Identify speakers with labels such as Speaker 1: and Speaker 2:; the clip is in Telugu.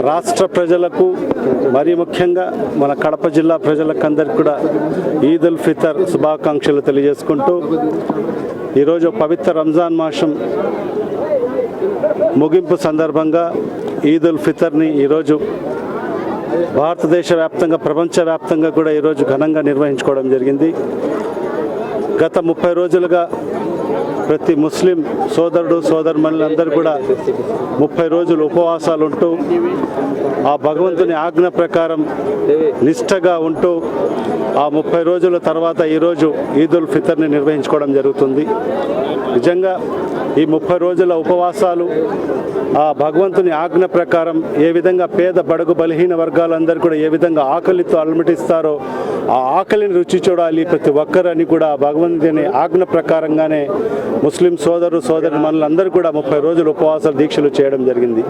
Speaker 1: రాష్ట్ర ప్రజలకు మరి ముఖ్యంగా మన కడప జిల్లా ప్రజలకందరికీ కూడా ఈద్ ఉల్ ఫితర్ శుభాకాంక్షలు తెలియజేసుకుంటూ ఈరోజు పవిత్ర రంజాన్ మాసం ముగింపు సందర్భంగా ఈద్ ఉల్ ఫితర్ని ఈరోజు భారతదేశ వ్యాప్తంగా ప్రపంచవ్యాప్తంగా కూడా ఈరోజు ఘనంగా నిర్వహించుకోవడం జరిగింది. గత 30 రోజులుగా ప్రతి ముస్లిం సోదరుడు సోదరుమణులందరూ కూడా 30 రోజులు ఉపవాసాలు ఉంటూ ఆ భగవంతుని ఆజ్ఞ ప్రకారం నిష్ఠగా ఉంటూ ఆ 30 రోజుల తర్వాత ఈరోజు ఈద్ ఉల్ ఫితర్ని నిర్వహించుకోవడం జరుగుతుంది. నిజంగా ఈ 30 రోజుల ఉపవాసాలు ఆ భగవంతుని ఆజ్ఞ ప్రకారం ఏ విధంగా పేద బడుగు బలహీన వర్గాలందరూ కూడా ఏ విధంగా ఆకలితో అలమటిస్తారో ఆ ఆకలిని రుచి చూడాలి ప్రతి ఒక్కరని కూడా భగవంతుని ఆజ్ఞ ప్రకారంగానే ముస్లిం సోదరు సోదరి మనలందరూ కూడా 30 రోజులు ఉపవాసాలు దీక్షలు చేయడం జరిగింది.